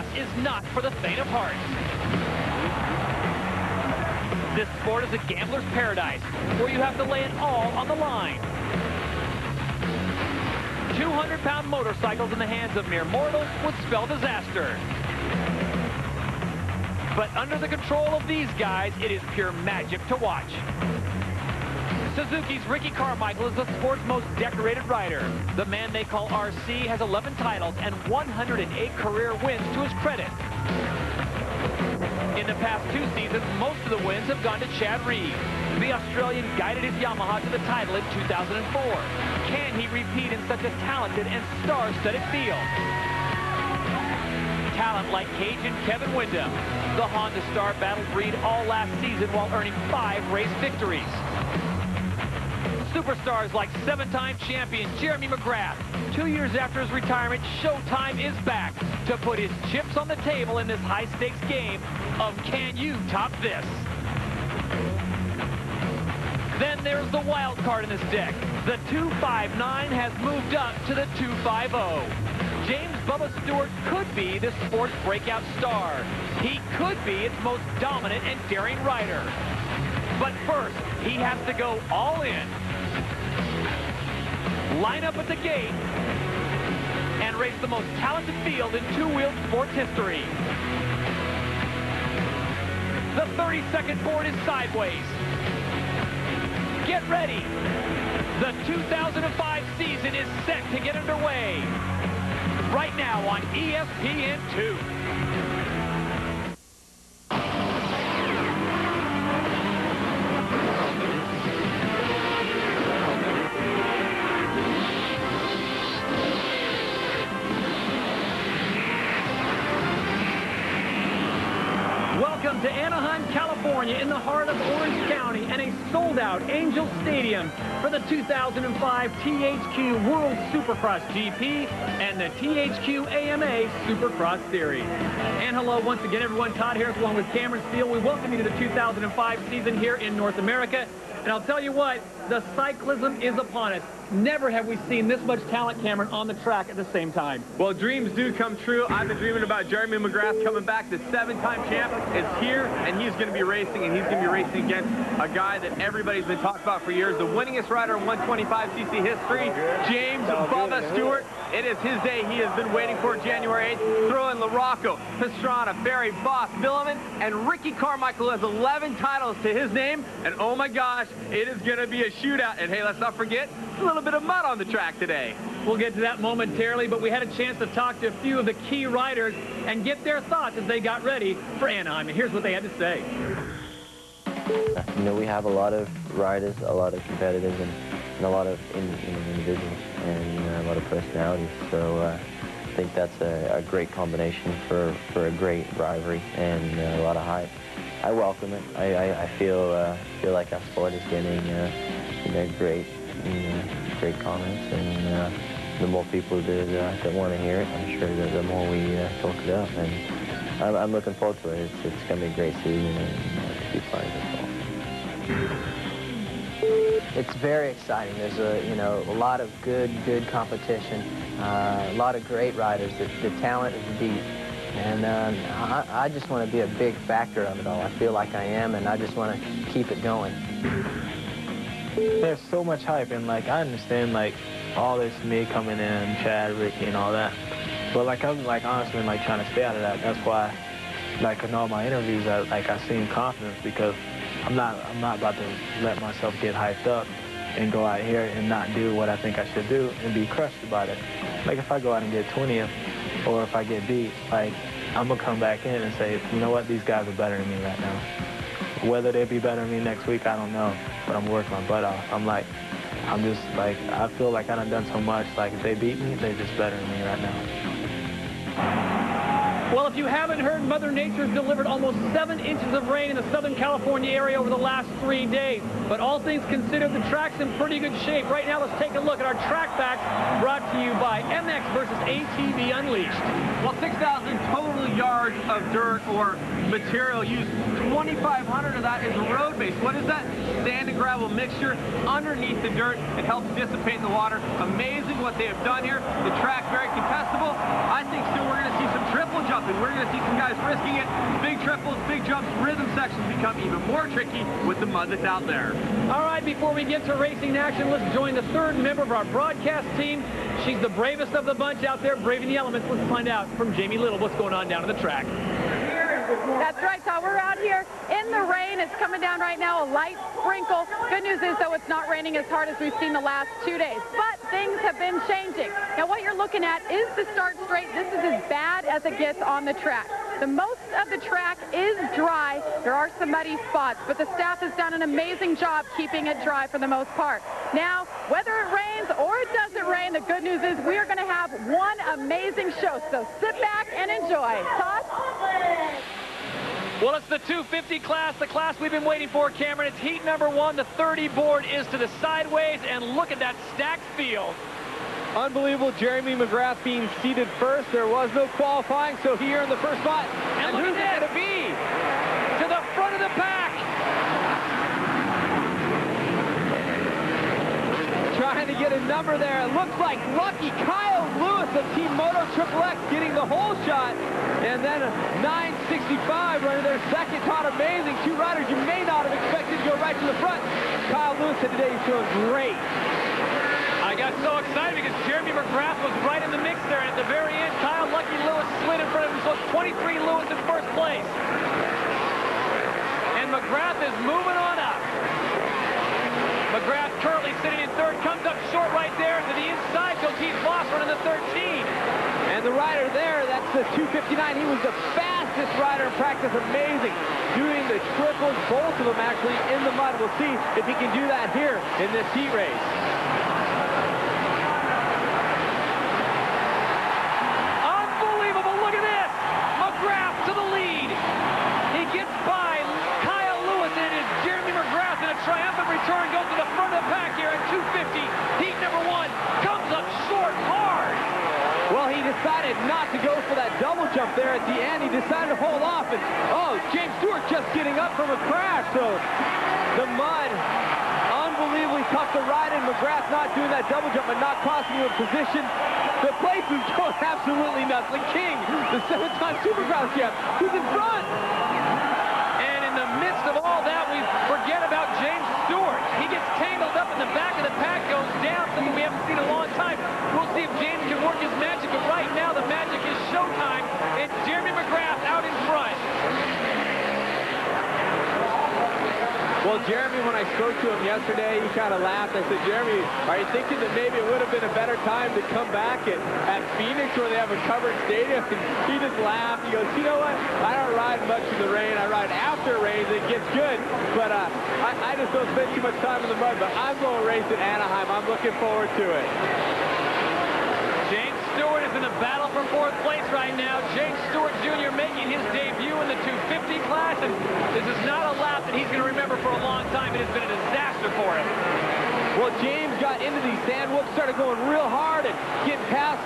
Supercross is not for the faint of heart. This sport is a gambler's paradise, where you have to lay it all on the line. 200-pound motorcycles in the hands of mere mortals would spell disaster. But under the control of these guys, it is pure magic to watch. Suzuki's Ricky Carmichael is the sport's most decorated rider. The man they call RC has 11 titles and 108 career wins to his credit. In the past 2 seasons, most of the wins have gone to Chad Reed. The Australian guided his Yamaha to the title in 2004. Can he repeat in such a talented and star-studded field? Talent like Cajun Kevin Windham. The Honda star battled Reed all last season while earning 5 race victories. Superstars like 7-time champion Jeremy McGrath. 2 years after his retirement, Showtime is back to put his chips on the table in this high-stakes game of can you top this? Then there's the wild card in this deck. The 259 has moved up to the 250. James Bubba Stewart could be this sport's breakout star. He could be its most dominant and daring rider. But first, he has to go all in. Line up at the gate and race the most talented field in two-wheeled sports history. The 30-second board is sideways. Get ready. The 2005 season is set to get underway. Right now on ESPN2. Welcome to Anaheim, California, in the heart of Orange County, and a sold-out Angel Stadium for the 2005 THQ World Supercross GP and the THQ AMA Supercross Series. And hello once again, everyone. Todd Harris along with Cameron Steele. We welcome you to the 2005 season here in North America. And I'll tell you what, the cyclism is upon us. Never have we seen this much talent, Cameron, on the track at the same time. Well, dreams do come true. I've been dreaming about Jeremy McGrath coming back. The 7-time champ is here, and he's going to be racing, and he's going to be racing against a guy that everybody's been talking about for years, the winningest rider in 125cc history, James Bubba Stewart. It is his day. He has been waiting for January 8th. Throw in LaRocco, Pastrana, Barry, Boss, Milliman, and Ricky Carmichael has 11 titles to his name. And oh my gosh, it is going to be a shootout. And hey, let's not forget, a little bit of mud on the track today. We'll get to that momentarily, but we had a chance to talk to a few of the key riders and get their thoughts as they got ready for Anaheim. And here's what they had to say. You know, we have a lot of riders, a lot of competitors, and a lot of individuals, and a lot of personalities. So I think that's a great combination for a great rivalry and a lot of hype. I welcome it. I feel like our sport is getting great comments, and the more people that want to hear it, I'm sure that the more we talk it up. And I'm looking forward to it. It's going to be a great season, and to be part of it all. It's very exciting. There's a lot of good competition, a lot of great riders. The talent is deep, and I just want to be a big factor of it all. I feel like I am, and I just want to keep it going. There's so much hype, and like I understand like all this me coming in, Chad, Ricky, and all that, but like I'm like honestly like trying to stay out of that. That's why like in all my interviews I seem confident, because I'm not about to let myself get hyped up and go out here and not do what I think I should do and be crushed about it. Like if I go out and get 20th, or if I get beat, like I'm gonna come back in and say, you know what, these guys are better than me right now. Whether they'll be better than me next week, I don't know, but I'm working my butt off. I'm just like, I feel like I done so much. Like if they beat me, they're just better than me right now. Well, if you haven't heard, Mother Nature's delivered almost 7 inches of rain in the Southern California area over the last 3 days. But all things considered, the track's in pretty good shape. Right now, let's take a look at our track facts brought to you by MX vs. ATV Unleashed. Well, 6,000 total yards of dirt or material used. 2,500 of that is road-based. What is that? Sand and gravel mixture underneath the dirt. It helps dissipate the water. Amazing what they have done here. The track very contestable. I think still we're going to see some triple jumping. We're going to see some guys risking it. Big triples, big jumps, rhythm sections become even more tricky with the mud that's out there. All right, before we get to racing action, let's join the third member of our broadcast team. She's the bravest of the bunch out there, braving the elements. Let's find out from Jamie Little what's going on down at the track. That's right, Todd. We're out here in the rain. It's coming down right now, a light sprinkle. Good news is, though, it's not raining as hard as we've seen the last 2 days. But things have been changing. Now, what you're looking at is the start straight. This is as bad as it gets on the track. The most of the track is dry. There are some muddy spots, but the staff has done an amazing job keeping it dry for the most part. Now, whether it rains or it doesn't rain, the good news is we are going to have one amazing show. So sit back and enjoy. Todd? Well, it's the 250 class, the class we've been waiting for, Cameron. It's heat number 1. The 30 board is to the sideways, and look at that stacked field. Unbelievable. Jeremy McGrath being seated first. There was no qualifying, so here in the first spot. And who's it going to be? To the front of the pack. Trying to get a number there. It looks like lucky Kyle Lewis of Team Moto XXX getting the whole shot. And then a 965 running their second. Todd, amazing. Two riders you may not have expected to go right to the front. Kyle Lewis said today he's feeling great. I got so excited because Jeremy McGrath was right in the mix there. And at the very end, Kyle Lucky Lewis slid in front of him. So it's 23 Lewis in first place. And McGrath is moving on up. McGrath currently sitting in third, comes up short right there. To the inside goes Heath Voss running the 13. And the rider there, that's the 259. He was the fastest rider in practice. Amazing. Doing the triples, both of them actually in the mud. We'll see if he can do that here in this heat race. Unbelievable. Look at this. McGrath to the lead. He gets by Kyle Lewis, and it is Jeremy McGrath in a triumphant return. Goes to the front of the pack here at 250. Heat number 1 comes up short hard. Well, he decided not to go for that double jump there at the end. He decided to hold off. And, oh, James Stewart just getting up from a crash. So the mud, unbelievably tough to ride in. McGrath not doing that double jump and not costing you a position. The place is going absolutely nuts. The king, the 7-time Supercross champ, who's in front. And in the midst of all that, we forget about James Stewart. He gets tangled up in the back of the pack, goes down, something we haven't seen in a long time. We'll see if James can work his magic, but right now the magic is showtime. It's Jeremy McGrath out in front. Well, Jeremy, when I spoke to him yesterday, he kind of laughed. I said, Jeremy, are you thinking that maybe it would have been a better time to come back at Phoenix where they have a covered stadium? And he just laughed. He goes, you know what? I don't ride much in the rain. I ride after it rains. It gets good. But I just don't spend too much time in the mud. But I'm going to race at Anaheim. I'm looking forward to it. James Stewart is in a battle for 4th place right now. James Stewart Jr. making his debut in the 250 class, and this is not a lap that he's going to remember for a long time. It has been a disaster for him. Well, James got into these sand whoops, started going real hard and getting past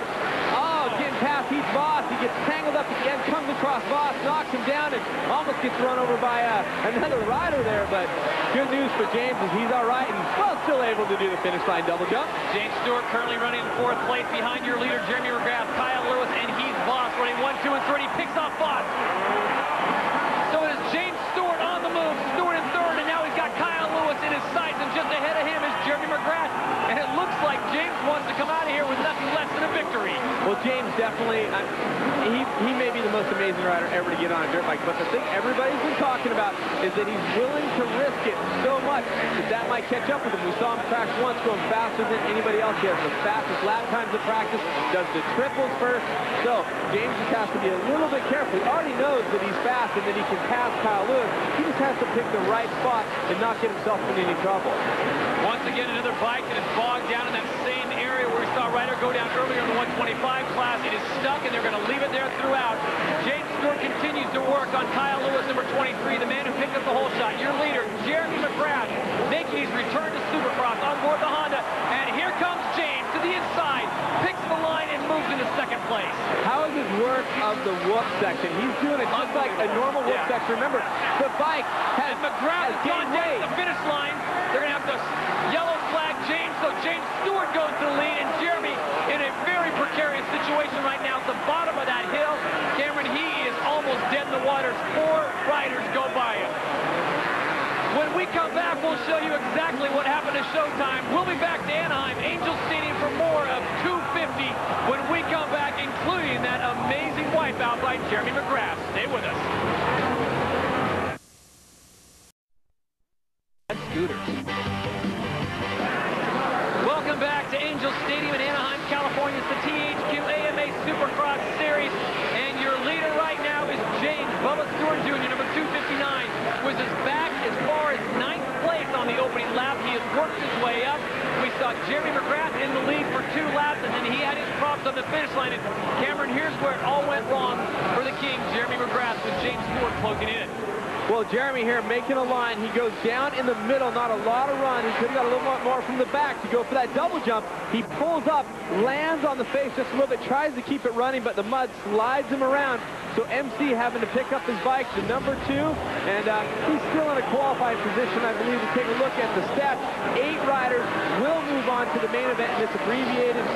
Heath Voss. He gets tangled up at the end, comes across Voss, knocks him down, and almost gets run over by another rider there. But good news for James is he's all right and, well, still able to do the finish line double jump. James Stewart currently running in 4th place behind your leader, Jeremy McGrath, Kyle Lewis, and Heath Voss running 1, 2, and 3. He picks off Voss. So it is James Stewart on the move. Stewart in 3rd, and now he's got Kyle Lewis in his sights, and just ahead of him is Jeremy McGrath. And it looks like James wants to come out of here with nothing less than a victory. Well, James definitely, he may be the most amazing rider ever to get on a dirt bike, but the thing everybody's been talking about is that he's willing to risk it so much that might catch up with him. We saw him crash once, going faster than anybody else. He has the fastest lap times in practice, does the triples first. So James just has to be a little bit careful. He already knows that he's fast and that he can pass Kyle Lewis. He just has to pick the right spot and not get himself in any trouble. Once again, another bike that is bogged down in that same area where we saw Ryder go down earlier in the 125 class. It is stuck, and they're going to leave it there throughout. James Stewart continues to work on Kyle Lewis, number 23, the man who picked up the whole shot. Your leader, Jeremy McGrath, making his return to Supercross on board the Honda. And here comes James to the inside, picks the line, and moves into 2nd the whoop section. He's doing it just like a normal whoop section. Remember, the bike has McGrath has gone down to the finish line. They're going to have to yellow flag James, so James Stewart goes to the lead, and Jeremy in a very precarious situation right now at the bottom of that hill. Cameron, he is almost dead in the waters. 4 riders go by him. When we come back, we'll show you exactly what happened at Showtime. We'll be back to Anaheim, Angel Stadium for more of 250 when we come back, including that amazing wipeout by Jeremy McGrath. Stay with us. Scooters. Welcome back to Angel Stadium in Anaheim, California. It's the THQ AMA Supercross Series, and your leader right now is James Bubba Stewart Jr., number 259, was as back as far as 9th place on the opening lap. He has worked his way up. We saw Jeremy McGrath in the lead for 2 laps, and then he had his props on the finish line. And Cameron, here's where it all went wrong for the king, Jeremy McGrath, with James Stewart closing in. Well, Jeremy here making a line. He goes down in the middle, not a lot of run. He could have got a little more from the back to go for that double jump. He pulls up, lands on the face just a little bit, tries to keep it running, but the mud slides him around. So MC having to pick up his bike to number 2, and he's still in a qualified position, I believe. To take a look at the stats, 8 riders will move on to the main event in this abbreviated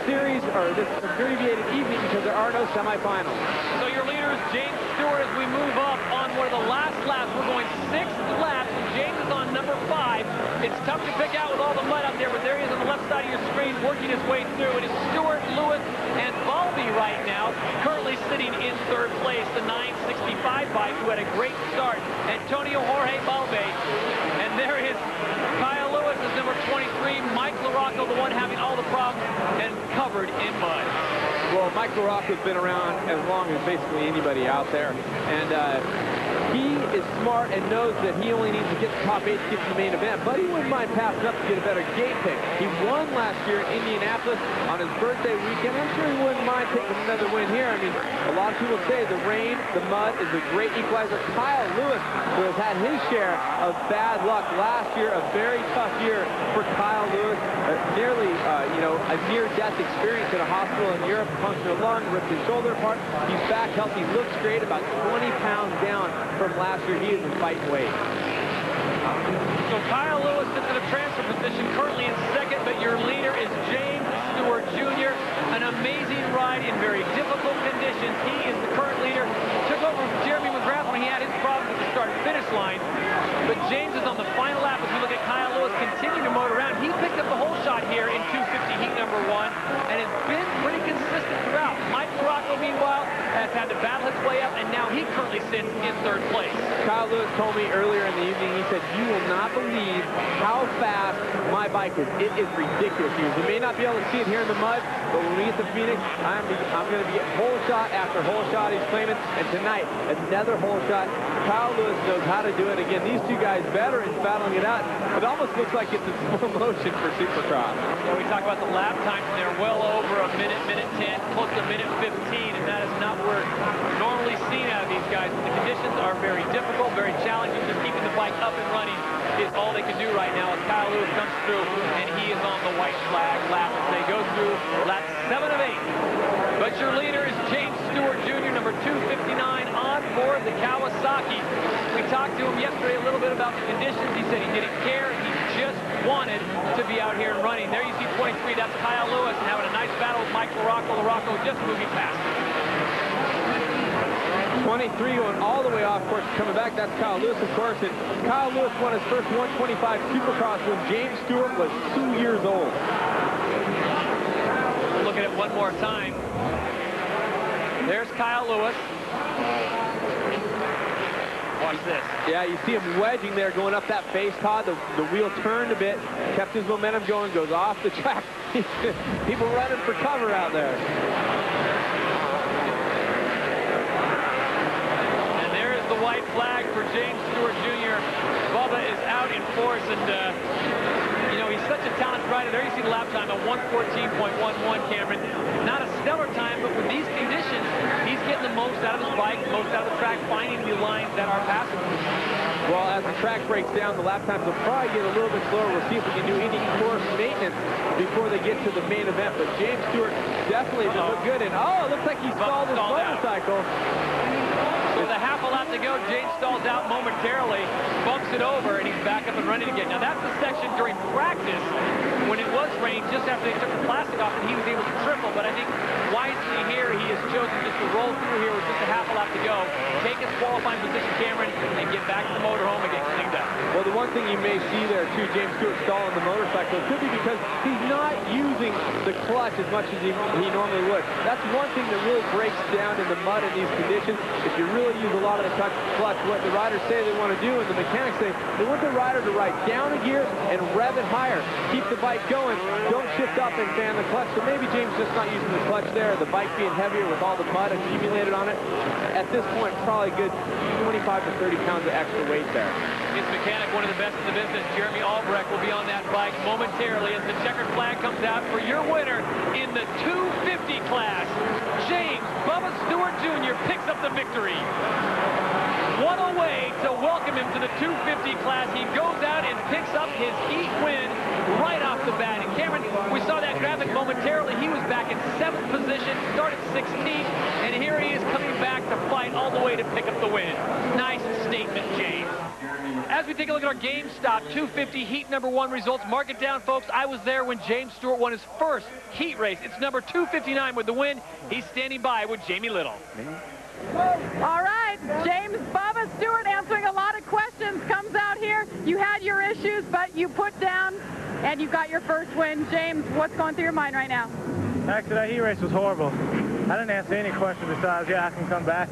series, or this abbreviated evening, because there are no semifinals. So your leader is James Stewart as we move up on one of the last laps. We're going 6th lap, and James is on number 5. It's tough to pick out with all the mud up there, but there he is on the left side of your screen working his way through. It is Stewart, Lewis, and Balby right now, currently sitting in 3rd place, the 965 bike, who had a great start, Antonio Jorge Balby. And there is Kyle Lewis is number 23, Mike LaRocco, the one having all the problems and covered in mud. Well, Mike LaRocco's been around as long as basically anybody out there, and he is smart and knows that he only needs to get the top 8 to get to the main event, but he wouldn't mind passing up to get a better gate pick. He won last year in Indianapolis on his birthday weekend. I'm sure he wouldn't mind taking another win here. I mean, a lot of people say the rain, the mud is a great equalizer. Kyle Lewis, who has had his share of bad luck last year, a very tough year for Kyle Lewis, nearly, a near-death experience in a hospital in Europe, punctured a lung, ripped his shoulder apart. He's back healthy, looks great, about 20 pounds down from last year. He has been fighting weight. So Kyle Lewis is in a transfer position, currently in 2nd, but your leader is James Stewart Jr. An amazing ride in very difficult conditions. He is the current leader. Took over from Jeremy McGrath when he had his problems at the start-finish line. But James is on the final lap as we look at Kyle Lewis continue to motor around. He picked up the whole shot here in 250 heat number 1 and has been pretty consistent throughout. Mike LaRocco, meanwhile, has had to battle his way up, and now he currently sits in 3rd place. Kyle Lewis told me earlier in the evening, he said, "You will not believe how fast my bike is. It is ridiculous." You may not be able to see it here in the mud, but when we get to Phoenix, I'm going to be getting hole shot after hole shot, he's claiming. And tonight, another hole shot. Kyle Lewis knows how to do it. Again, these 2 guys, veterans, battling it out. It almost looks like it's in slow motion for Supercross. Yeah, we talk about the lap times, and they're well over a minute, minute 10, close to minute 15, and that is not where normally seen out of these guys. The conditions are very difficult, very challenging. Just keeping the bike up and running is all they can do right now as Kyle Lewis comes through, and he is on the white flag lap as they go through lap 7 of 8. But your leader is James Stewart Jr., number 259, on board the Kawasaki. We talked to him yesterday a little bit about the conditions. He said he didn't care. He just wanted to be out here and running. There you see 23. That's Kyle Lewis having a nice battle with Mike LaRocco. LaRocco just moving past him. 23 going all the way off course, coming back. That's Kyle Lewis, of course. And Kyle Lewis won his first 125 Supercross when James Stewart was 2 years old. Look at it one more time. There's Kyle Lewis. Watch this. Yeah, you see him wedging there, going up that face, Todd. The wheel turned a bit, kept his momentum going, goes off the track. People running for cover out there. And there's the white flag for James Stewart Jr. Bubba is out in force, and he's such a talented rider. There you see the lap time of 1:14.11, Cameron. Not a stellar time, but with these conditions, he's getting the most out of his bike, most out of the track, finding the lines that are passable. Well, as the track breaks down, the lap times will probably get a little bit slower. We'll see if we can do any course maintenance before they get to the main event. But James Stewart definitely did look good. And, oh, it looks like he stalled his motorcycle. So with a half a lap to go, James stalls out momentarily, bumps it over, and he's back up and running again. Now, that's the section during practice when it was raining, just after they took the plastic off, and he was able to triple. But I think wisely here, he has chosen just to roll through here with just a half a lap to go, take his qualifying position, Cameron, and get back to the motorhome and get cleaned up. Well, the one thing you may see there, too, James Stewart stalling the motorcycle, could be because he's not using the clutch as much as he normally would. That's one thing that really breaks down in the mud in these conditions. If you really use a lot of the clutch, what the riders say they want to do, and the mechanics say, they want the rider to ride down a gear and rev it higher. Keep the bike going. Don't shift up and fan the clutch. So maybe James just not using the clutch there, the bike being heavier with all the mud accumulated on it. At this point, probably good 25 to 30 pounds of extra weight there. His mechanic, one of the best in the business, Jeremy Albrecht, will be on that bike momentarily as the checkered flag comes out for your winner in the 250 class. James Bubba Stewart Jr. picks up the victory. What a way to welcome him to the 250 class. He goes out and picks up his heat win right off the bat. And Cameron, we saw that graphic momentarily. He was back in 7th position, started 16th, and here he is coming back to fight all the way to pick up the win. Nice statement, James. As we take a look at our GameStop 250 heat number 1 results, mark it down, folks. I was there when James Stewart won his first heat race. It's number 259 with the win. He's standing by with Jamie Little. All right, James Bubba Stewart answering a lot of questions, comes out here. You had your issues, but you put down and you got your first win. James, what's going through your mind right now? Actually, that heat race was horrible. I didn't answer any questions besides, yeah, I can come back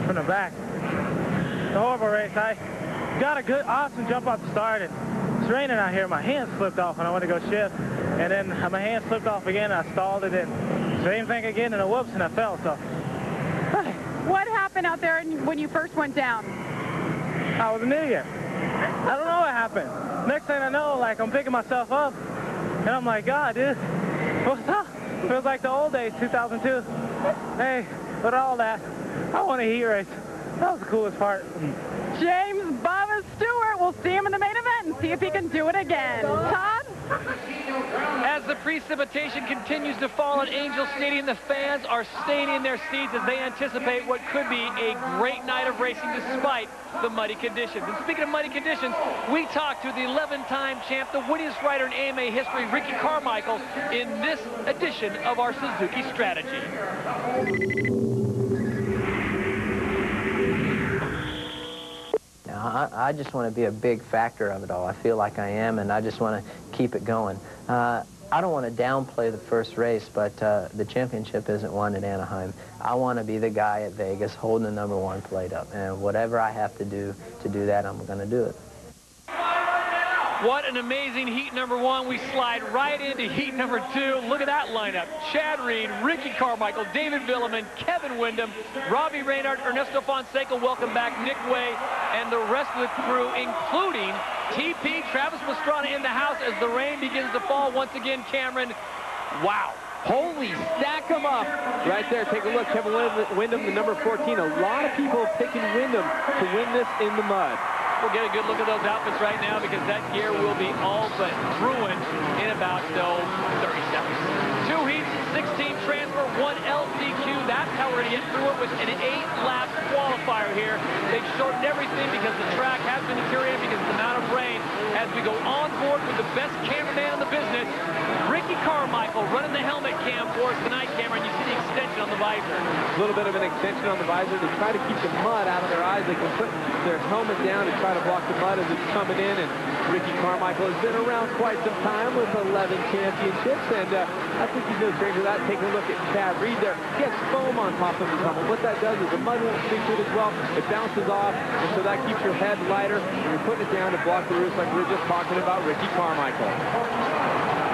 from the back. It's a horrible race. I got a good, awesome jump off the start. It's raining out here. My hand slipped off when I went to go shift. And then my hand slipped off again, and I stalled it. And same thing again, and a whoops, and I fell. So. What happened out there when you first went down? I was an idiot. I don't know what happened. Next thing I know, like, I'm picking myself up, and I'm like, God, dude, what's up? Feels like the old days, 2002. Hey, with all that, I want a heat race. That was the coolest part. James Bubba Stewart. We'll see him in the main event and see if he can do it again. Todd? As the precipitation continues to fall at Angel Stadium, the fans are staying in their seats as they anticipate what could be a great night of racing despite the muddy conditions. And speaking of muddy conditions, we talked to the 11-time champ, the winningest rider in AMA history, Ricky Carmichael, in this edition of our Suzuki Strategy. I just want to be a big factor of it all. I feel like I am, and I just want to keep it going. I don't want to downplay the first race, but the championship isn't won at Anaheim. I want to be the guy at Vegas holding the #1 plate up, and whatever I have to do that, I'm going to do it. What an amazing heat number 1. We slide right into heat number 2. Look at that lineup. Chad Reed, Ricky Carmichael, David Villeman, Kevin Windham, Robbie Reynard, Ernesto Fonseca, welcome back, Nick Way, and the rest of the crew, including TP, Travis Pastrana in the house as the rain begins to fall once again. Cameron, wow. Holy, stack them up. Right there, take a look. Kevin Windham, the number 14. A lot of people picking Windham to win this in the mud. We'll get a good look at those outfits right now because that gear will be all but ruined in about 30 seconds. 2 heats, 16 transfer, 1 LCQ. That's how we're going to get through it with an 8-lap qualifier here. They've shortened everything because the track has been deteriorating because of the amount of rain. As we go on board with the best cameraman in the business, Ricky Carmichael running the helmet cam for us tonight, Cameron. You see the extension on the visor. A little bit of an extension on the visor to try to keep the mud out of their eyes. They can put their helmet down and try to block the mud as it's coming in. And Ricky Carmichael has been around quite some time with 11 championships. And I think he's no stranger to that. Take a look at Chad Reed there. He has foam on top of his helmet. What that does is the mud won't stick to it as well. It bounces off, and so that keeps your head lighter. And you're putting it down to block the roof like we were just talking about Ricky Carmichael.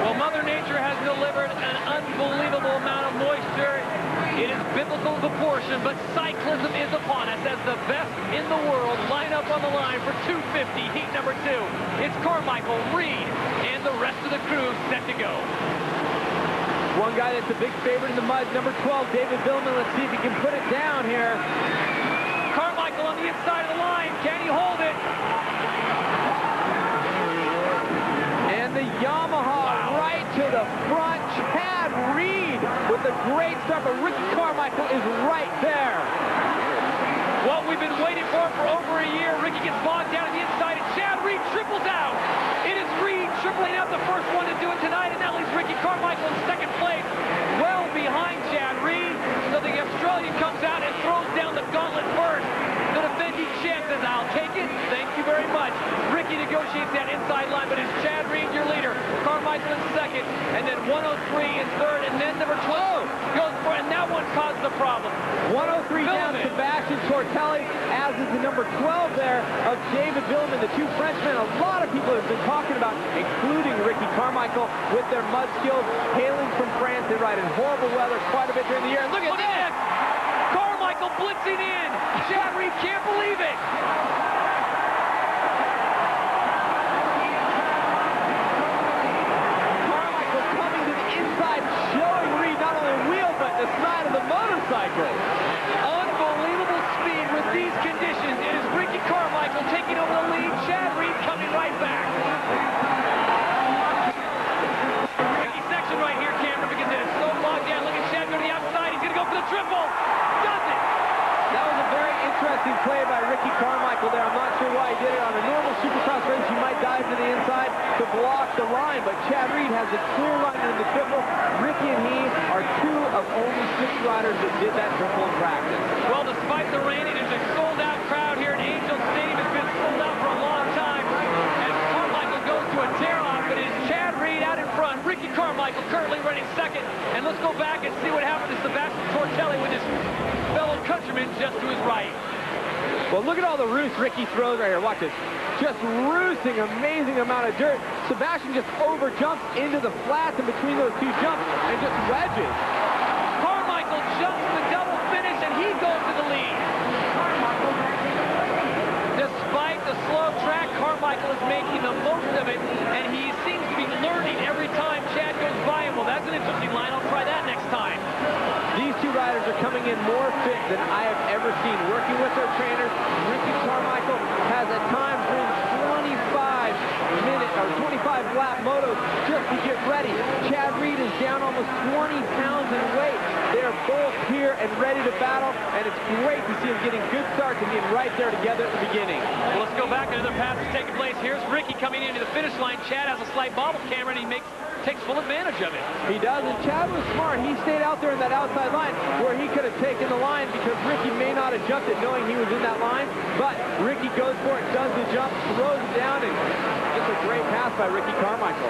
Well, Mother Nature has delivered an unbelievable amount of moisture. It is biblical proportion, but cyclism is upon us as the best in the world line up on the line for 250, heat number 2. It's Carmichael, Reed, and the rest of the crew set to go. One guy that's a big favorite in the mud, number 12, David Villeman. Let's see if he can put it down here. Carmichael on the inside of the line. Can he hold it? And the Yamaha right to the front. Chad Reed with a great start, but Ricky Carmichael is right there. What we've been waiting for over a year. Ricky gets bogged down on the inside, and Chad Reed triples out. It is Reed tripling out, the first one to do it tonight, and that leaves Ricky Carmichael in second place, well behind Chad Reed. So the Australian comes out and throws down the gauntlet first. The defending champ says, I'll take it. Thank you very much. Ricky negotiates that inside line, but it's Chad Reed, your leader. Carmichael in second, and then 103 in third, and then number 12 goes for it, and that one caused the problem. 103 down, Sebastian Tortelli, as is the number 12 there of David Villemin, the two Frenchmen. A lot of people have been talking about, including Ricky Carmichael, with their mud skills, hailing from France. They ride in horrible weather quite a bit during the year. And look at this! Carmichael blitzing in! Chad Reed can't believe it! Carmichael coming to the inside, showing Reed not only the wheel, but the side of the motorcycle. Unbelievable speed with these conditions. It is Ricky Carmichael taking over the lead. Chad Reed coming right back. Tricky section right here, Cameron, because it is so bogged down. Look at Chad go to the outside. He's going to go for the triple. Does it? That was a very interesting play by Ricky Carmichael there. I'm not sure why he did it. On a normal Supercross race, you might dive to the inside to block the line, but Chad Reed has a clear line in the triple. Ricky and he are two of only 6 riders that did that triple in practice. Well, despite the rain, it is a sold-out crowd here at Angel Stadium. It's been sold out for a long time. As Carmichael goes to a tear-off, but it is Chad Reed out in front. Ricky Carmichael currently running second. And let's go back and see what happened to Sebastian Tortelli with his fellow countryman just to his right. Well, look at all the roost Ricky throws right here. Watch this. Just roosting, amazing amount of dirt. Sebastian just over-jumps into the flats in between those two jumps and just wedges. Carmichael jumps the double finish, and he goes to the lead. Despite the slow track, Carmichael is making the most of it, and he seems to be learning every time Chad goes by him. Well, that's an interesting line. I'll try that next time. These two riders are coming in more fit than I have ever seen. Working with their trainers, Ricky Carmichael has at times ridden 25 lap motos just to get ready. Chad Reed is down almost 20 pounds in weight. They are both here and ready to battle, and it's great to see them getting good starts and being right there together at the beginning. Well, let's go back. Another pass is taking place. Here's Ricky coming into the finish line. Chad has a slight bobble camera, and he takes full advantage of it. He does, and Chad was smart. He stayed out there in that outside line where he could have taken the line because Ricky may not have jumped it knowing he was in that line, but Ricky goes for it, does the jump, throws it down, and it's a great pass by Ricky Carmichael.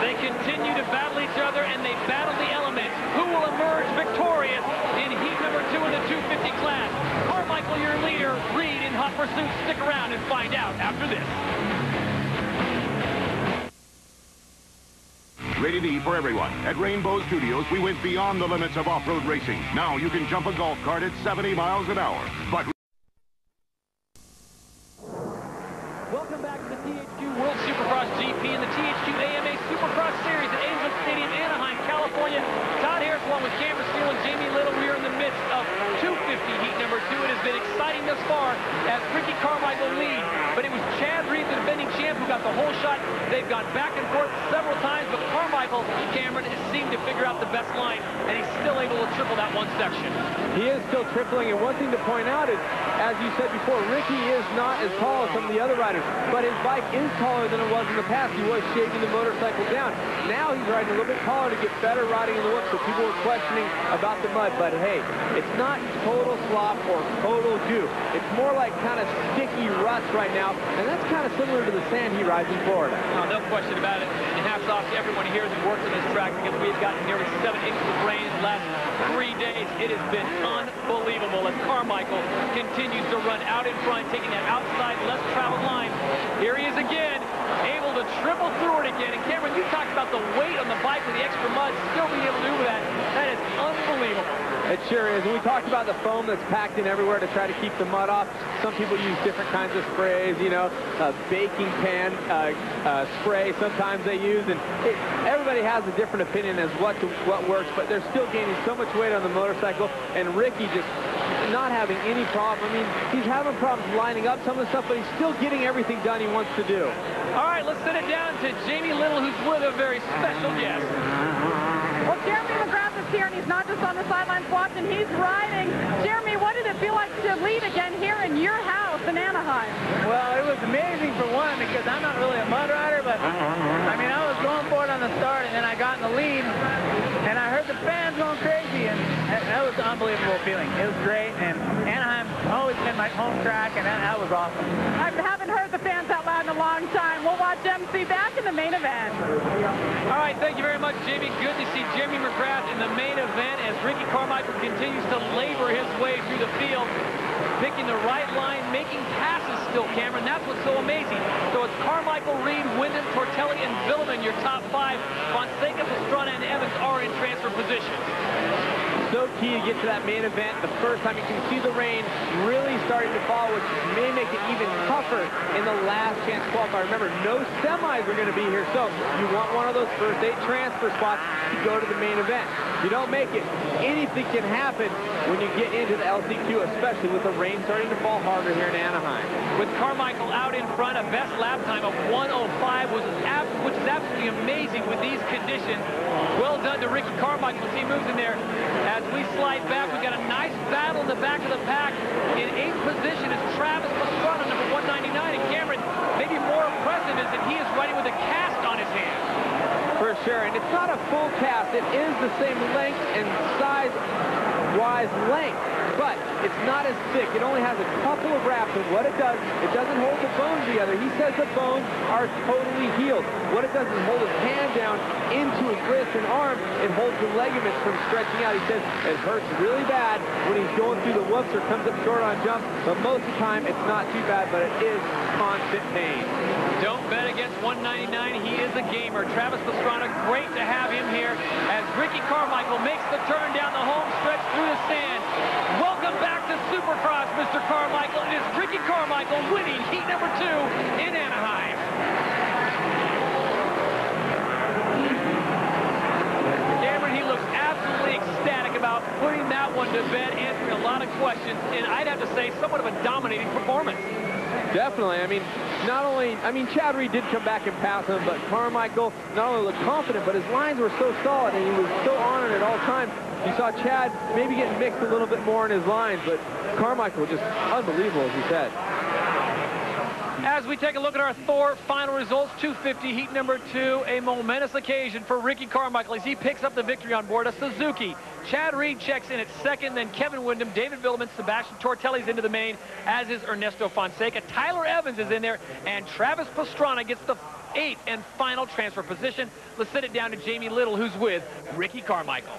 They continue to battle each other, and they battle the elements. Who will emerge victorious in heat number 2 in the 250 class? Carmichael, your leader. Reed in hot pursuit. Stick around and find out after this. Rated E for everyone. At Rainbow Studios, we went beyond the limits of off-road racing. Now you can jump a golf cart at 70 miles an hour. But welcome back to the THQ World Supercross GP and the THQ AMA Supercross Series at Angel Stadium, Anaheim, California. Todd Harris along with Cameron Steele and Jamie Little. We are in the midst of 250 heat number 2. It has been exciting thus far as Ricky Carmichael leads, but it was Chad Reed, the defending champ, who got the whole shot. They've gone back and forth several times, but Carmichael, Cameron, has seemed to figure out the best line, and he's still able to triple that one section. He is still tripling, and one thing to point out is, as you said before, Ricky is not as tall as some of the other riders, but his bike is taller than it was in the past. He was shaving the motorcycle down. Now he's riding a little bit taller to get better riding in the look, so people were questioning about the mud, but hey, it's not total slop or total goo. It's more like kind of sticky rust right now, and that's kind of similar to the sand he rides in Florida. No question about it, and hats off to everyone here who's worked on this track because we've gotten nearly 7 inches of rain in the last 3 days. It has been unbelievable as Carmichael continues to run out in front, taking that outside, less traveled line. Here he is again, able to triple through it again. And Cameron, you talked about the weight on the bike with the extra mud, still being able to do that. That is unbelievable. It sure is. And we talked about the foam that's packed in everywhere to try to keep the mud off. Some people use different kinds of sprays, you know, baking pan spray sometimes they use. And everybody has a different opinion as what works, but they're still gaining so much weight on the motorcycle. And Ricky just not having any problem. I mean, he's having problems lining up some of the stuff, but he's still getting everything done he wants to do. All right, let's send it down to Jamie Little, who's with a very special guest. Well, Jeremy McGrath is here, and he's not just on the sidelines watching, he's riding. Jeremy, what did it feel like to lead again here in your house in Anaheim? Well, it was amazing for one, because I'm not really a mud rider, but I mean, I was going for it on the start, and then I got in the lead, and I heard the fans going crazy, and that was an unbelievable feeling. It was great, and Anaheim's always been my home track, and that was awesome. I haven't heard the fans out loud in a long time. We'll watch MC back in the main event. All right, thank you very much, Jamie. Good to see Jeremy McGrath in the main event as Ricky Carmichael continues to labor his way through the field, picking the right line, making passes still, Cameron. That's what's so amazing. So it's Carmichael, Reed, Wyndham, Tortelli, and Villeman, your top 5. Fonseca, Pastrana, and Evans are in transfer position. So key to get to that main event. The first time you can see the rain really starting to fall, which may make it even tougher in the last chance qualifier. Remember, no semis are going to be here, so you want one of those first 8 transfer spots to go to the main event. If you don't make it, anything can happen when you get into the LCQ, especially with the rain starting to fall harder here in Anaheim. With Carmichael out in front, a best lap time of 1:05, which is absolutely amazing with these conditions. Well done to Ricky Carmichael as he moves in there. As we slide back, we've got a nice battle in the back of the pack. In 8th position is Travis Pastrana, number 199. And Cameron, maybe more impressive is that he is riding with a cast on his hand. For sure, and it's not a full cast. It is the same length and size-wise length, but it's not as thick. It only has a couple of wraps, and what it does, it doesn't hold the bones together. He says the bones are totally healed. What it does is hold his hand down into his wrist and arm. It holds the ligaments from stretching out. He says it hurts really bad when he's going through the whoops or comes up short on jumps, but most of the time it's not too bad, but it is constant pain. Don't bet against 199. He is a gamer. Travis Pastrana, great to have him here as Ricky Carmichael makes the turn down the home stretch through the sand. Welcome back to Supercross, Mr. Carmichael. It is Ricky Carmichael winning heat number 2 in Anaheim. Cameron, he looks absolutely ecstatic about putting that one to bed, answering a lot of questions, and I'd have to say somewhat of a dominating performance. Definitely. I mean, Chad Reed did come back and pass him, but Carmichael not only looked confident, but his lines were so solid, and he was so on it at all times. You saw Chad maybe getting mixed a little bit more in his lines, but Carmichael was just unbelievable, as he said. As we take a look at our Thor final results, 250 heat number 2, a momentous occasion for Ricky Carmichael as he picks up the victory on board a Suzuki. Chad Reed checks in at 2nd, then Kevin Wyndham, David Villeman, Sebastian Tortelli's into the main, as is Ernesto Fonseca. Tyler Evans is in there, and Travis Pastrana gets the 8th and final transfer position. Let's send it down to Jamie Little, who's with Ricky Carmichael.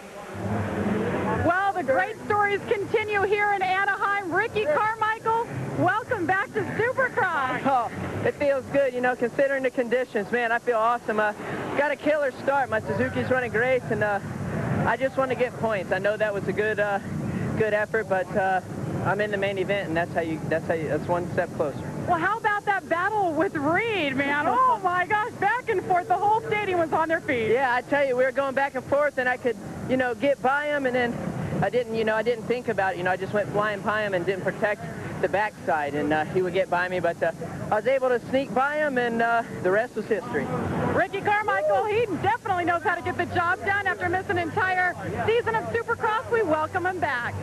Well, the great stories continue here in Anaheim. Ricky Carmichael, welcome back to Supercross. Oh, it feels good, you know, considering the conditions. Man, I feel awesome. Got a killer start. My Suzuki's running great, and I just want to get points. I know that was a good effort, but I'm in the main event, and that's one step closer. Well, how about that battle with Reed, man? Oh my gosh, back and forth. The whole stadium was on their feet. Yeah, I tell you, we were going back and forth, and I could, you know, get by him, and then I didn't think about it. You know, I just went flying by him and didn't protect the backside, and he would get by me, but I was able to sneak by him, and the rest was history. Ricky Carmichael, he definitely knows how to get the job done after missing an entire season of Supercross. We welcome him back.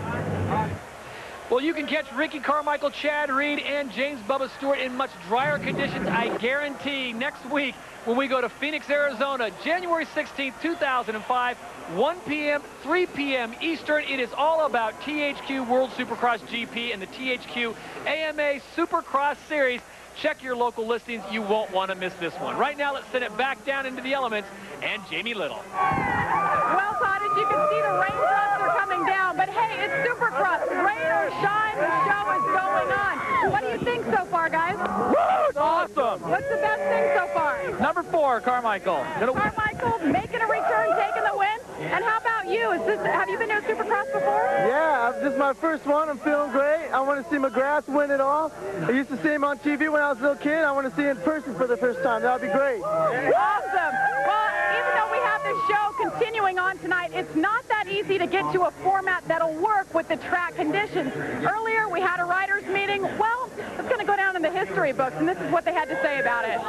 Well, you can catch Ricky Carmichael, Chad Reed, and James Bubba Stewart in much drier conditions, I guarantee, next week when we go to Phoenix, Arizona, January 16th, 2005, 1 p.m., 3 p.m. Eastern. It is all about THQ World Supercross GP and the THQ AMA Supercross Series. Check your local listings. You won't want to miss this one. Right now, let's send it back down into the elements and Jamie Little. Well, Todd, as you can see, the raindrops are coming down, but hey, it's Supercross. Rain or shine, the show is going on. What do you think so far, guys? Woo! It's awesome. What's the best thing so far? Number 4, Carmichael. Carmichael making a return, taking the win. And how about you? Have you been to a Supercross before? Yeah, this is my first one. I'm feeling great. I want to see McGrath win it all. I used to see him on TV when I was a little kid. I want to see him in person for the first time. That would be great. Awesome. Well, even though we have this show continuing on tonight, it's not that easy to get to a format that'll work with the track conditions. Earlier, we had a riders meeting. Well, it's going to go down in the history books, and this is what they had to say about it.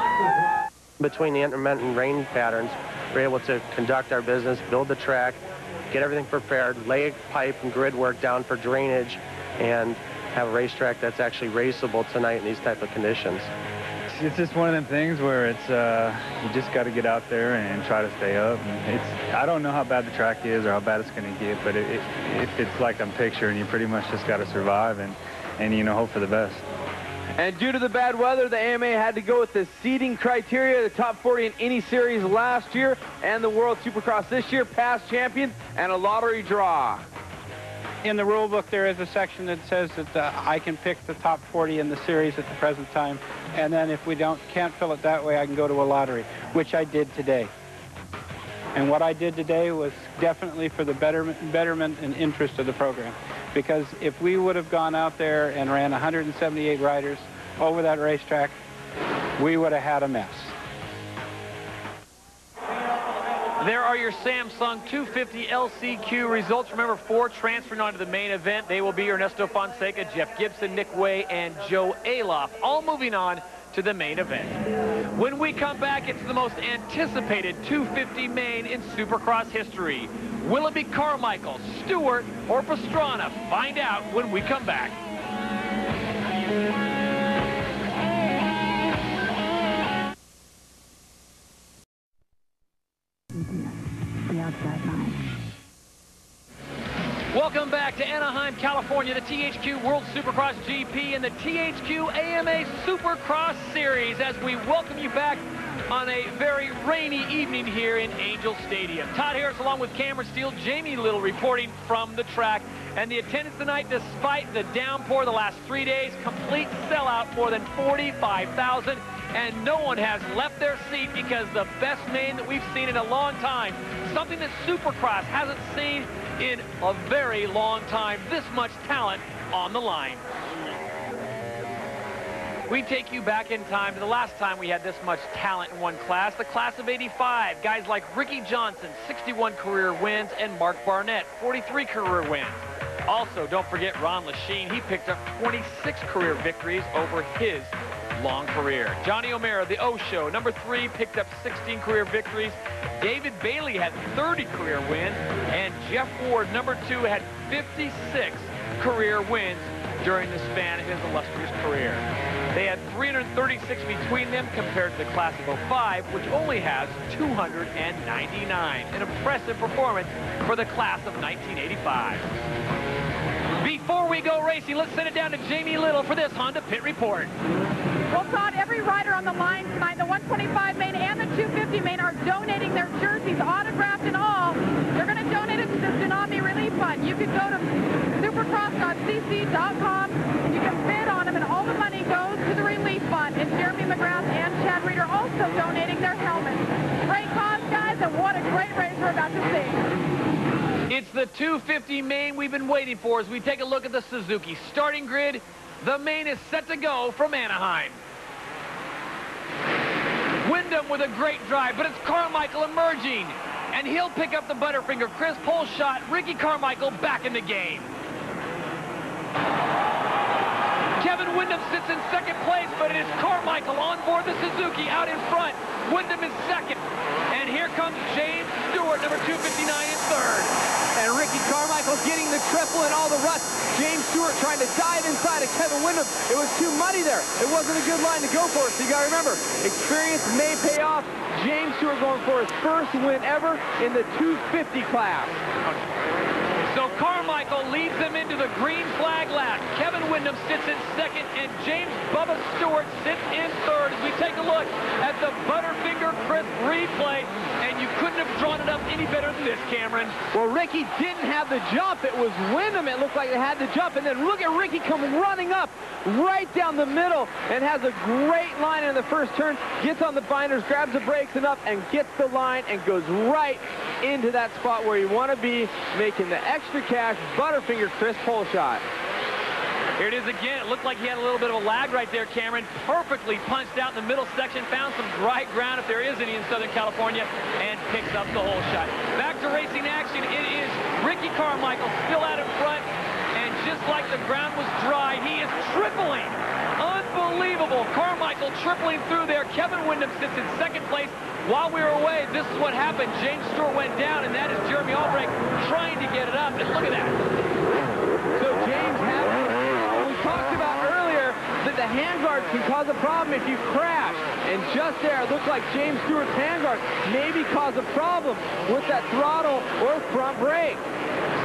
Between the intermittent rain patterns, we're able to conduct our business, build the track, get everything prepared, lay pipe and grid work down for drainage, and have a racetrack that's actually raceable tonight in these type of conditions. It's just one of them things where it's you just got to get out there and try to stay up. And I don't know how bad the track is or how bad it's going to get, but if it's like I'm picturing, you pretty much just got to survive and you know, hope for the best. And due to the bad weather, the AMA had to go with the seeding criteria, the top 40 in any series last year and the World Supercross this year, past champions, and a lottery draw. In the rule book, there is a section that says that I can pick the top 40 in the series at the present time, and then if we can't fill it that way, I can go to a lottery, which I did today. And what I did today was definitely for the betterment and interest of the program, because if we would have gone out there and ran 178 riders over that racetrack, we would have had a mess. There are your Samsung 250 LCQ results. Remember, 4 transferring on to the main event. They will be Ernesto Fonseca, Jeff Gibson, Nick Way, and Joe Aloff, all moving on to the main event. When we come back, it's the most anticipated 250 main in Supercross history. Will it be Carmichael, Stewart, or Pastrana? Find out when we come back. Welcome back to Anaheim, California, the THQ World Supercross GP and the THQ AMA Supercross Series as we welcome you back on a very rainy evening here in Angel Stadium. Todd Harris along with Cameron Steele, Jamie Little reporting from the track. And the attendance tonight, despite the downpour the last 3 days, complete sellout, more than 45,000. And no one has left their seat because the best main that we've seen in a long time, something that Supercross hasn't seen in a very long time, this much talent on the line. We take you back in time to the last time we had this much talent in one class, the class of '85. Guys like Ricky Johnson, 61 career wins, and Mark Barnett, 43 career wins. Also, don't forget Ron Lachine. He picked up 26 career victories over his long career. Johnny O'Mara, the O-Show, number 3, picked up 16 career victories. David Bailey had 30 career wins, and Jeff Ward, number 2, had 56 career wins during the span of his illustrious career. They had 336 between them compared to the class of '05, which only has 299. An impressive performance for the class of 1985. Before we go racing, let's send it down to Jamie Little for this Honda Pit Report. Well, Todd, every rider on the line tonight, the 125 main and the 250 main, are donating their jerseys, autographed and all. They're going to donate it to the Tsunami Relief Fund. You can go to supercross.cc.com, and you can bid on them, and all the money goes to the Relief Fund. And Jeremy McGrath and Chad Reed are also donating their helmets. Great cause, guys, and what a great race we're about to see. It's the 250 main we've been waiting for as we take a look at the Suzuki starting grid. The main is set to go from Anaheim. Wyndham with a great drive, but it's Carmichael emerging. And he'll pick up the Butterfinger. Chris Polshot, Ricky Carmichael back in the game. Kevin Wyndham sits in second place, but it is Carmichael on board the Suzuki out in front. Wyndham is second. And here comes James Stewart, number 259 in third. And Ricky Carmichael getting the triple in all the ruts. James Stewart trying to dive inside of Kevin Wyndham. It was too muddy there. It wasn't a good line to go for. So you got to remember, experience may pay off. James Stewart going for his first win ever in the 250 class. So Carmichael leads them into the green flag lap. Kevin Wyndham sits in second, and James Bubba Stewart sits in third as we take a look at the Butterfinger Crisp replay. And you couldn't have drawn it up any better than this, Cameron. Well, Ricky didn't have the jump. It was Wyndham. It looked like it had the jump. And then look at Ricky coming running up right down the middle and has a great line in the first turn. Gets on the binders, grabs the brakes and up, and gets the line and goes right into that spot where you want to be, making the extra cash Butterfinger Crisp pole shot. Here it is again. It looked like he had a little bit of a lag right there, Cameron. Perfectly punched out in the middle section, found some dry ground, if there is any in Southern California, and picks up the whole shot. Back to racing action. It is Ricky Carmichael still out in front, and just like the ground was dry, he is tripling. Unbelievable. Carmichael tripling through there. Kevin Windham sits in second place. While we were away, this is what happened. James Stewart went down, and that is Jeremy Albrecht trying to get it up. And look at that. So James we talked about earlier that the handguards can cause a problem if you crash. And just there, it looked like James Stewart's handguard maybe caused a problem with that throttle or front brake.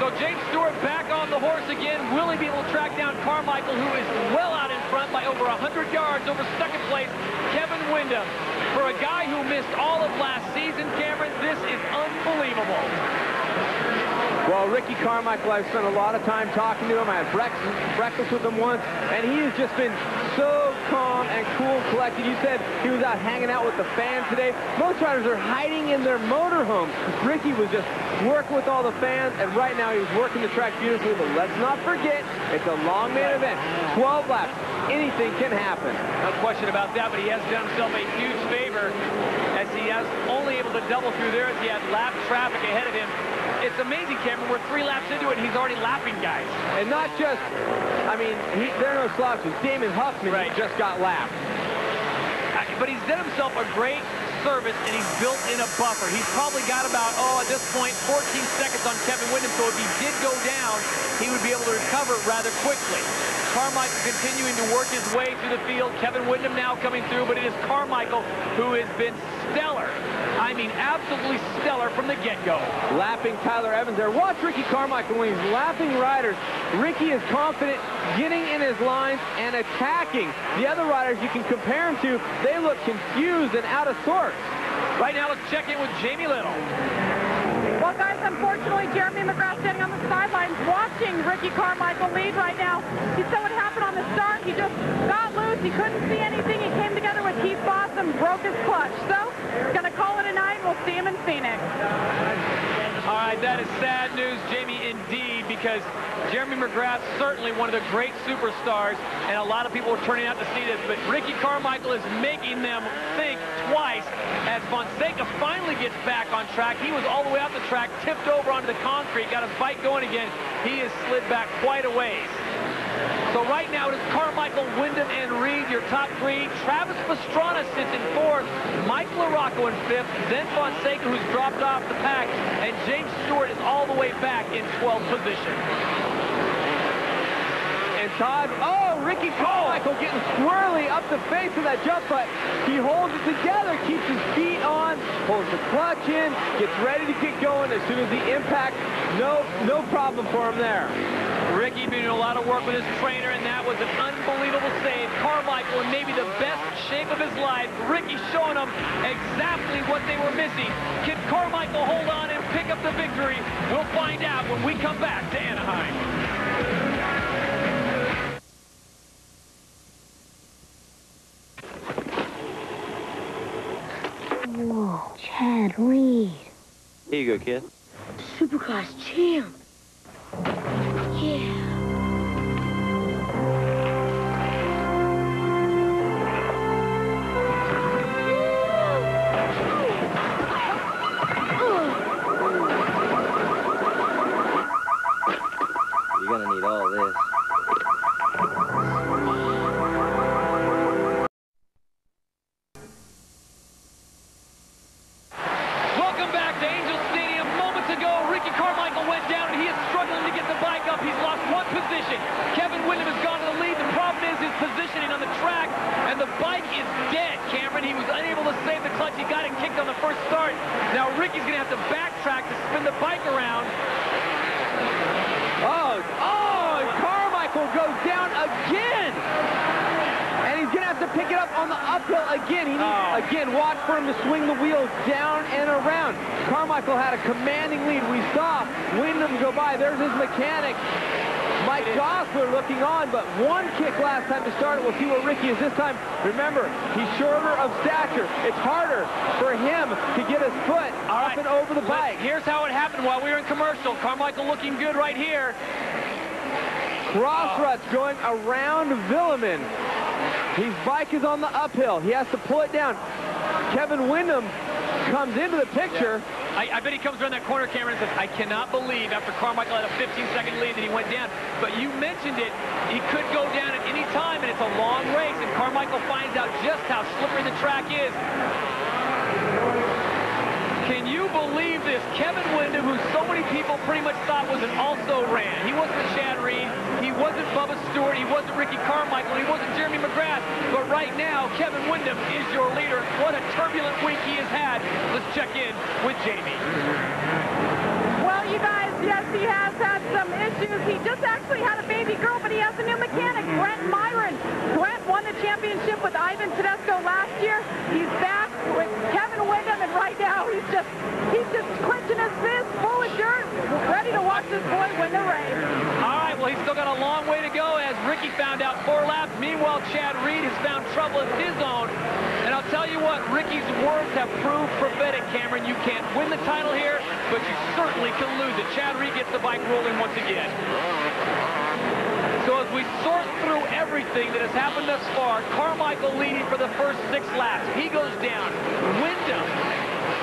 So James Stewart back on the horse again. Will he be able to track down Carmichael, who is well out in front by over 100 yards over second place, Kevin Windham. For a guy who missed all of last season, Cameron, this is unbelievable. Well, Ricky Carmichael, I've spent a lot of time talking to him. I had breakfast with him once, and he has just been so calm and cool and collected. You said he was out hanging out with the fans today. Most riders are hiding in their motorhomes. Ricky was just working with all the fans, and right now he's working the track beautifully. But let's not forget, it's a long main event. 12 laps. Anything can happen. No question about that, but he has done himself a huge favor as he is only able to double through there as he had lap traffic ahead of him. It's amazing, Cameron. We're 3 laps into it, and he's already lapping guys. And not just, I mean, there are no slouches. Damon Huffman just got lapped. But he's done himself a great service, and he's built in a buffer. He's probably got about, at this point, 14 seconds on Kevin Windham, so if he did go down, he would be able to recover rather quickly. Carmichael continuing to work his way through the field. Kevin Windham now coming through, but it is Carmichael who has been stellar. I mean, absolutely stellar from the get-go. Lapping Tyler Evans there. Watch Ricky Carmichael when he's lapping riders. Ricky is confident, getting in his lines and attacking. The other riders you can compare him to, they look confused and out of sorts. Right now, let's check in with Jamie Little. Well, guys, unfortunately, Jeremy McGrath standing on the sidelines watching Ricky Carmichael lead right now. He saw what happened on the start. He just got loose. He couldn't see anything. He came together with Keith Boss and broke his clutch. So, he's going to call it a night. We'll see him in Phoenix. All right, that is sad news, Jamie, indeed, because Jeremy McGrath, certainly one of the great superstars, and a lot of people are turning out to see this, but Ricky Carmichael is making them think twice as Fonseca finally gets back on track. He was all the way out the track, tipped over onto the concrete, got his bike going again. He has slid back quite a ways. So right now it is Carmichael, Windham, and Reed, your top 3. Travis Pastrana sits in 4th, Mike LaRocco in 5th, then Fonseca, who's dropped off the pack, and James Stewart is all the way back in 12th position. And Todd, Ricky Carmichael getting swirly up the face of that jump, but he holds it together, keeps his feet on, holds the clutch in, gets ready to get going as soon as the impact. No problem for him there. Ricky doing a lot of work with his trainer, and that was an unbelievable save. Carmichael in maybe the best shape of his life. Ricky showing them exactly what they were missing. Can Carmichael hold on and pick up the victory? We'll find out when we come back to Anaheim. Whoa, Chad Reed. Here you go, kid. Supercross champ. Yeah. You're gonna need all this. Welcome back to Angel Stadium. Moments ago, Ricky Carmichael went down, and he is struggling to get the bike up. He's lost 1 position. Kevin Windham has gone to the lead. The problem is his positioning on the track, and the bike is dead, Cameron. He was unable to save the clutch. He got it kicked on the first start. Now Ricky's going to have to backtrack to spin the bike around. Carmichael goes down again. And he's going to have to pick it up on the uphill again. He needs, again, watch for him to swing the wheels down and around. Carmichael had a commanding lead. We saw Wyndham go by. There's his mechanic, Mike Gosler, looking on, but one kick last time to start it. We'll see where Ricky is this time. Remember, he's shorter of stature. It's harder for him to get his foot up and over the bike. Here's how it happened while we were in commercial. Carmichael looking good right here. Cross ruts going around Villeman. His bike is on the uphill. He has to pull it down. Kevin Wyndham comes into the picture. I bet he comes around that corner, Cameron, and says, I cannot believe after Carmichael had a 15-second lead that he went down. But you mentioned it. He could go down at any time, and it's a long race, and Carmichael finds out just how slippery the track is. Can you believe this? Kevin Wyndham, who so many people pretty much thought was an also-ran. He wasn't Chad Reed. He wasn't Bubba Stewart. He wasn't Ricky Carmichael. He wasn't Jeremy McGrath. But right now, Kevin Wyndham is your leader. What a turbulent week he has had. Let's check in with Jamie. Well, you guys, yes, he has had some issues. He just actually had a baby girl, but he has a new mechanic, Brent Myron. Brent won the championship with Ivan Tedesco last year. He's back with Kevin Wyndham, and right now he's just clenching his fist, full of dirt, ready to watch this boy win the race. All right, well, he's still got a long way to go, as Ricky found out 4 laps. Meanwhile, Chad Reed has found trouble of his own. And I'll tell you what, Ricky's words have proved prophetic, Cameron. You can't win the title here, but you certainly can lose it. Chad Reed gets the bike rolling once again. So as we sort through everything that has happened thus far, Carmichael leading for the first 6 laps. He goes down. Wyndham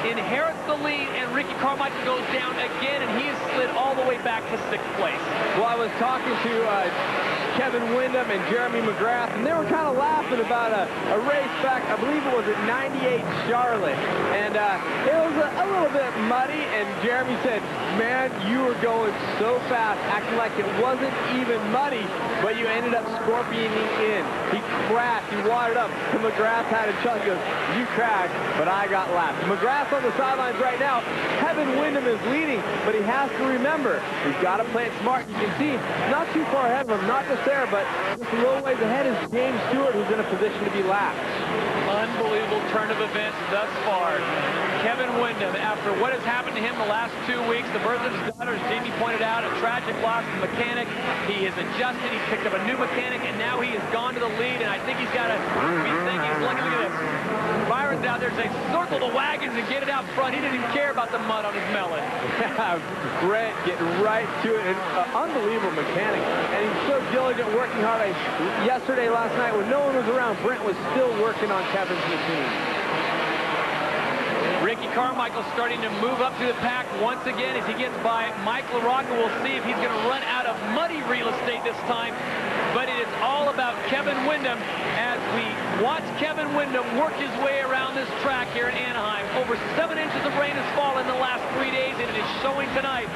inherits the lead, and Ricky Carmichael goes down again, and he is slid all the way back to 6th place. Well, I was talking to Kevin Wyndham and Jeremy McGrath, and they were kind of laughing about a race back, I believe it was at 98 Charlotte, and it was a little bit muddy, and Jeremy said, man, you were going so fast, acting like it wasn't even muddy, but you ended up scorpioning in. He crashed, he watered up. McGrath had a chunk. He goes, you crashed, but I got lapped. McGrath on the sidelines right now. Kevin Wyndham is leading, but he has to remember, he's got to play it smart. You can see, not too far ahead of him, not just there, but just a little ways ahead is James Stewart, who's in a position to be lapped. Unbelievable turn of events thus far. Kevin Wyndham, after what has happened to him the last 2 weeks, the birth of his daughter, as Jamie pointed out, a tragic loss of mechanic. He has adjusted, he's picked up a new mechanic, and now he has gone to the lead, and I think he's got to be thinking, look at this. Byron's out there saying, circle the wagons and get it out front. He didn't even care about the mud on his melon. Brent getting right to it. An unbelievable mechanic. And he's so diligent, working hard. Yesterday, last night, when no one was around, Brent was still working on Kevin's machine. Ricky Carmichael starting to move up to the pack once again as he gets by Mike LaRocca. We'll see if he's going to run out of muddy real estate this time. But it is all about Kevin Wyndham as we watch Kevin Wyndham work his way around this track here in Anaheim. Over 7 inches of rain has fallen the last 3 days, and it is showing tonight.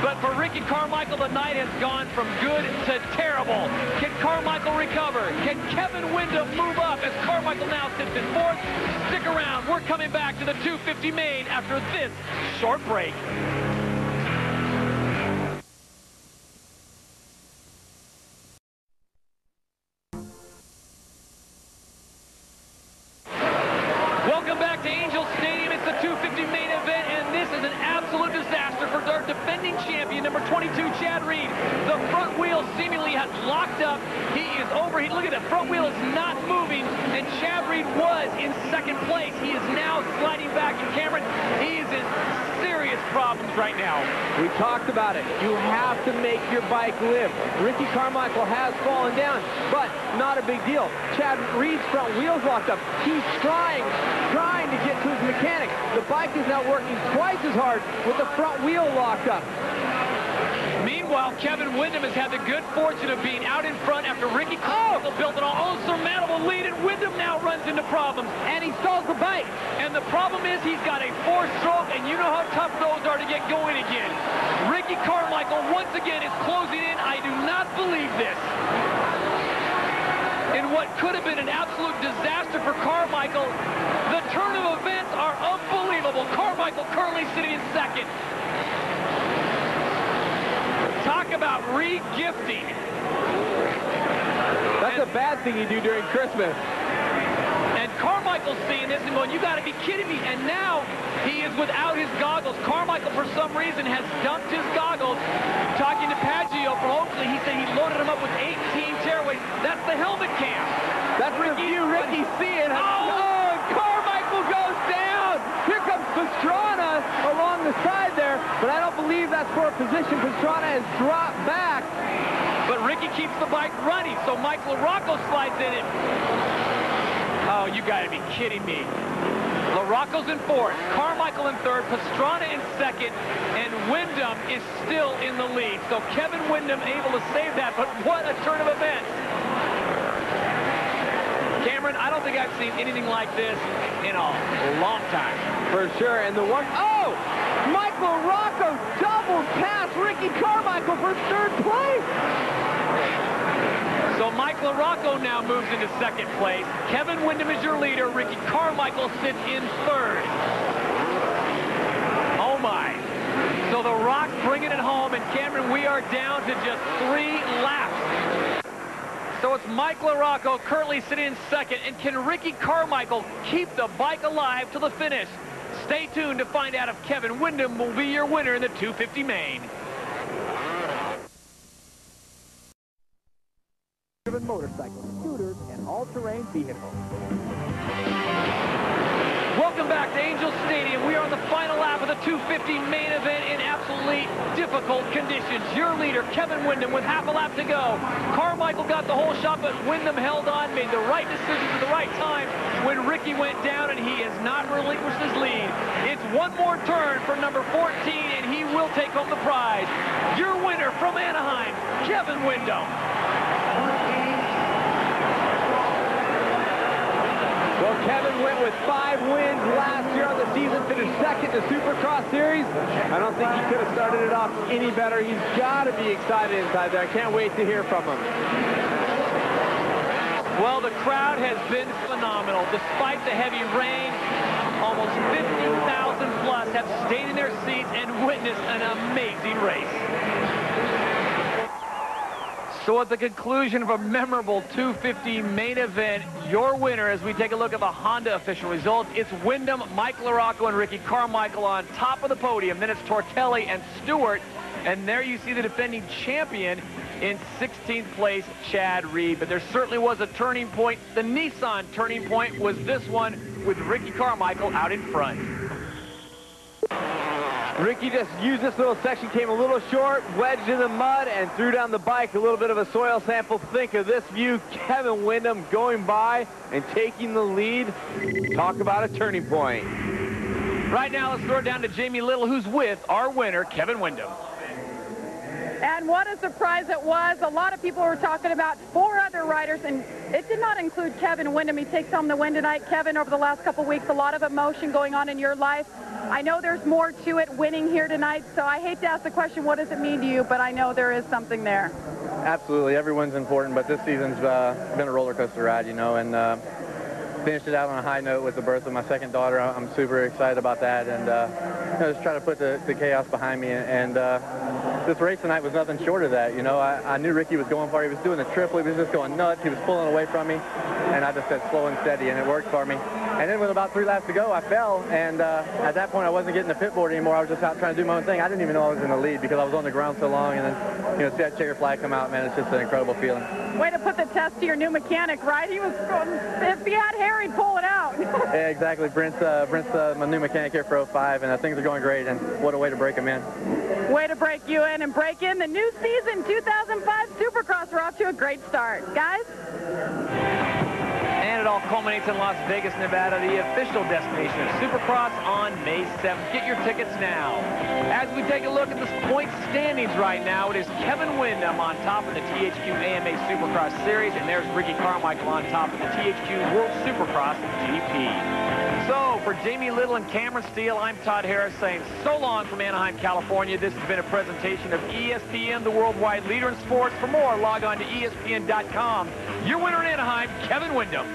But for Ricky Carmichael, the night has gone from good to terrible. Can Carmichael recover? Can Kevin Wyndham move up as Carmichael now sits in 4th? Stick around. We're coming back to the 250 main after this short break. Welcome back to Angel Stadium. It's the 250 main event, and this is an absolute disaster for our defending champion, number 22, Chad Reed. The front wheel seemingly has locked up. He is overheated. Look at that. Front wheel is not moving, and Chad Reed was in 2nd place. He is now sliding back, and Cameron, he is in serious problems right now. We talked about it. You have to make your bike live. Ricky Carmichael has fallen down, but not a big deal. Chad Reed's front wheel's locked up. He's trying to get to his mechanic. The bike is now working twice as hard with the front wheel locked up. Meanwhile, Kevin Wyndham has had the good fortune of being out in front after Ricky Carmichael built an almost surmountable lead, and Wyndham now runs into problems, and he stalls the bike. And the problem is he's got a 4-stroke, and you know how tough those are to get going again. Ricky Carmichael once again is closing in. I do not believe this. In what could have been an absolute disaster for Carmichael, the turn of events are unbelievable. Carmichael currently sitting in 2nd. Talk about re-gifting. That's a bad thing you do during Christmas. Carmichael's seeing this and going, you got to be kidding me. And now he is without his goggles. Carmichael, for some reason, has dumped his goggles. Talking to Paggio from Oakley, he said he loaded him up with 18 tearaways. That's the helmet cam. That's the view Ricky seeing. Oh, Carmichael goes down. Here comes Pastrana along the side there, but I don't believe that's for a position. Pastrana has dropped back. But Ricky keeps the bike running, so Mike LaRocco slides in it. Oh, you got to be kidding me. LaRocco's in fourth, Carmichael in third, Pastrana in second, and Windham is still in the lead. So Kevin Windham able to save that, but what a turn of events. Cameron, I don't think I've seen anything like this in a long time. For sure, and the one, oh! Mike LaRocco doubles past Ricky Carmichael for third place. So Mike LaRocco now moves into second place. Kevin Windham is your leader. Ricky Carmichael sits in third. Oh my. So the Rock's bringing it home, and Cameron, we are down to just 3 laps. So it's Mike LaRocco currently sitting in second, and can Ricky Carmichael keep the bike alive to the finish? Stay tuned to find out if Kevin Windham will be your winner in the 250 main. Motorcycles, scooters, and all-terrain vehicles. Welcome back to Angel Stadium. We are on the final lap of the 250 main event in absolutely difficult conditions. Your leader, Kevin Windham, with half a lap to go. Carmichael got the whole shot, but Windham held on, made the right decisions at the right time when Ricky went down, and he has not relinquished his lead. It's one more turn for number 14, and he will take home the prize. Your winner from Anaheim, Kevin Windham. Well, Kevin went with 5 wins last year on the season, finished second in the Supercross Series. I don't think he could have started it off any better. He's got to be excited inside there. I can't wait to hear from him. Well, the crowd has been phenomenal. Despite the heavy rain, almost 50,000 plus have stayed in their seats and witnessed an amazing race. So at the conclusion of a memorable 250 main event, your winner, as we take a look at the Honda official results, it's Windham, Mike LaRocco, and Ricky Carmichael on top of the podium. Then it's Tortelli and Stewart. And there you see the defending champion in 16th place, Chad Reed. But there certainly was a turning point. The Nissan turning point was this one with Ricky Carmichael out in front. Ricky just used this little section, came a little short, wedged in the mud, and threw down the bike. A little bit of a soil sample. Think of this view. Kevin Windham going by and taking the lead. Talk about a turning point. Right now, let's throw it down to Jamie Little, who's with our winner, Kevin Windham. And what a surprise it was. A lot of people were talking about 4 other riders, and it did not include Kevin Windham. He takes home the win tonight. Kevin, over the last couple weeks, a lot of emotion going on in your life. I know there's more to it winning here tonight, so I hate to ask the question, what does it mean to you? But I know there is something there. Absolutely. Everyone's important, but this season's been a roller coaster ride, you know, and finished it out on a high note with the birth of my second daughter. I'm super excited about that, and you know, just try to put the chaos behind me. And this race tonight was nothing short of that. You know, I knew Ricky was going far. He was doing the triple. He was just going nuts. He was pulling away from me, and I just said slow and steady, and it worked for me. And then with about 3 laps to go, I fell, and at that point, I wasn't getting the pit board anymore. I was just out trying to do my own thing. I didn't even know I was in the lead because I was on the ground so long, and then, you know, see that checker flag come out, man, it's just an incredible feeling. Way to put the test to your new mechanic, right? He was going, if he had hair, he'd pull it out. Yeah, exactly. Brent's my new mechanic here for 05, and things are going great, and what a way to break him in. Way to break you in and break in the new season, 2005 Supercross. We're off to a great start. Guys? And it all culminates in Las Vegas, Nevada, the official destination of Supercross on May 7th. Get your tickets now. As we take a look at the point standings right now, it is Kevin Windham on top of the THQ AMA Supercross Series, and there's Ricky Carmichael on top of the THQ World Supercross GP. So, for Jamie Little and Cameron Steele, I'm Todd Harris saying so long from Anaheim, California. This has been a presentation of ESPN, the worldwide leader in sports. For more, log on to ESPN.com. Your winner in Anaheim, Kevin Windham.